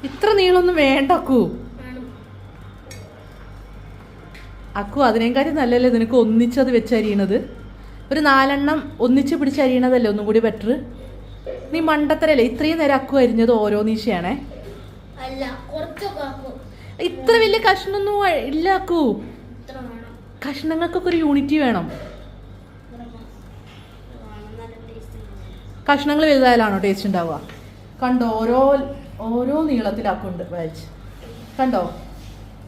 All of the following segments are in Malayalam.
ഇത്ര നീളൊന്നും വേണ്ട അക്കു. അക്കു അതിനേക്കാട്ടി നല്ലല്ലേ നിനക്ക് ഒന്നിച്ചത് വെച്ചരിയണത്. ഒരു 4 എണ്ണം ഒന്നിച്ച് പിടിച്ചരിയണതല്ലേ ഒന്നും കൂടി ബെറ്റർ. നീ മണ്ടത്തരല്ലേ ഇത്രയും നേരം അക്കു അരിഞ്ഞത് ഓരോ നീശയാണേ. ഇത്ര വലിയ കഷ്ണൊന്നും ഇല്ല അക്കു. കഷ്ണങ്ങൾക്കൊക്കെ ഒരു യൂണിറ്റി വേണം. കഷ്ണങ്ങൾ വലുതായാലാണോ ടേസ്റ്റ് ഉണ്ടാവുക? കണ്ടോ ഓരോ നീളത്തിലാക്കുണ്ട് വായിച്ച് കണ്ടോ,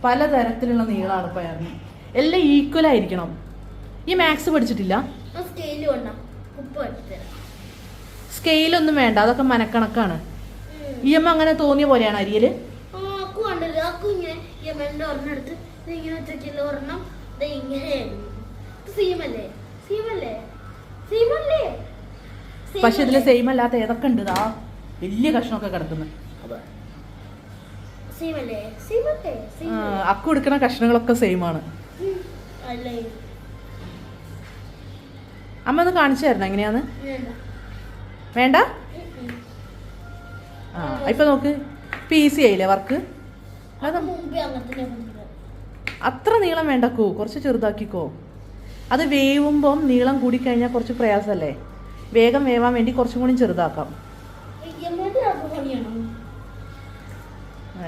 പലതരത്തിലുള്ള നീളമാണ് പയറിന്. എല്ലാം ഈക്വൽ ആയിരിക്കണം. ഈ മാത്സ് പഠിച്ചിട്ടില്ല? സ്കെയിലൊന്നും വേണ്ട, അതൊക്കെ മനക്കണക്കാണ്. ഈ അമ്മ അങ്ങനെ തോന്നിയ പോലെയാണ് അരിയല്. പക്ഷെ ഇതില് സെയിം അല്ലാത്ത ഏതൊക്കെ ഉണ്ട്? ആ വലിയ കഷ്ണമൊക്കെ കിടക്കുന്നത്. അക്കു എടുക്കണ കഷ്ണങ്ങളൊക്കെ സെയിം ആണ്. അമ്മ ഒന്ന് കാണിച്ചു തരണം എങ്ങനെയാന്ന്. വേണ്ട? ആ ഇപ്പൊ നോക്ക്, ഇപ്പൊ ഈസി ആയില്ലേ വർക്ക്? അത്ര നീളം വേണ്ടക്കൂ, കുറച്ച് ചെറുതാക്കിക്കോ. അത് വേവുമ്പം നീളം കൂടിക്കഴിഞ്ഞാൽ കുറച്ച് പ്രയാസമല്ലേ. വേഗം വേവാൻ വേണ്ടി കുറച്ചും കൂടി ചെറുതാക്കാം.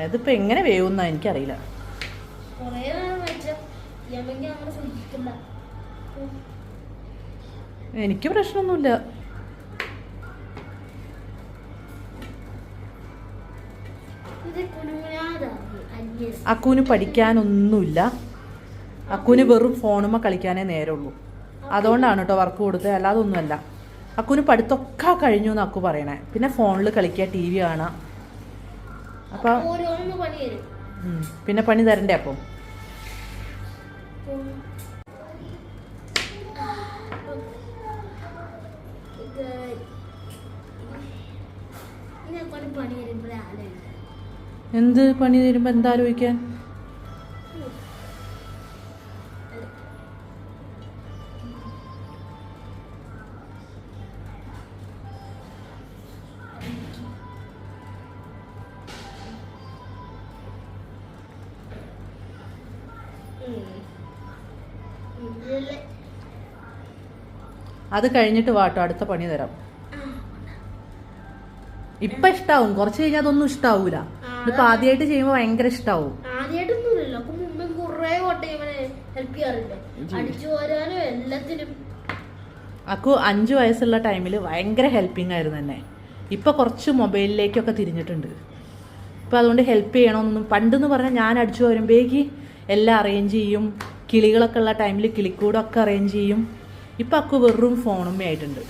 ഇതിപ്പോ എങ്ങനെ വേവുന്ന എനിക്കറിയില്ല. എനിക്ക് പ്രശ്നമൊന്നുമില്ല. അക്കൂന് പഠിക്കാനൊന്നുമില്ല. അക്കൂന് വെറും ഫോണുമ്മ കളിക്കാനേ നേരമുള്ളൂ. അതുകൊണ്ടാണ് കേട്ടോ വർക്ക് കൊടുത്തത്, അല്ലാതെ ഒന്നുമല്ല. അക്കൂന് പഠിത്തമൊക്കെ കഴിഞ്ഞു എന്ന് അക്കു പറയണേ. പിന്നെ ഫോണിൽ കളിക്കുക, ടി വി കാണാം. അപ്പൊ പിന്നെ പണി തരണ്ടേ അപ്പം? എന്ത് പണി തരുമ്പോ എന്താ ആലോചിക്കാൻ? അത് കഴിഞ്ഞിട്ട് വാട്ടോ അടുത്ത പണി തരാം. ഇപ്പൊ ഇഷ്ടാവും, കുറച്ച് കഴിഞ്ഞാൽ അതൊന്നും ഇഷ്ടാവൂല. ഇതിപ്പോ ആദ്യമായിട്ട് ചെയ്യുമ്പോ ഭയങ്കര ഇഷ്ടാവും. അക്കു 5 വയസ്സുള്ള ടൈമിൽ ഭയങ്കര ഹെൽപ്പിംഗ് ആയിരുന്നു എന്നെ. ഇപ്പൊ കുറച്ച് മൊബൈലിലേക്കൊക്കെ തിരിഞ്ഞിട്ടുണ്ട്. ഇപ്പൊ അതുകൊണ്ട് ഹെൽപ്പ് ചെയ്യണമെന്നൊന്നും. പണ്ടെന്ന് പറഞ്ഞാൽ ഞാൻ അടിച്ചു വരുമ്പോഴേക്ക് എല്ലാം അറേഞ്ച് ചെയ്യും. കിളികളൊക്കെ ഉള്ള ടൈമിൽ കിളിക്കൂടൊക്കെ അറേഞ്ച് ചെയ്യും. ഇപ്പൊ അക്കു വെറും ഫോണുമ്മ ആയിട്ടുണ്ട്.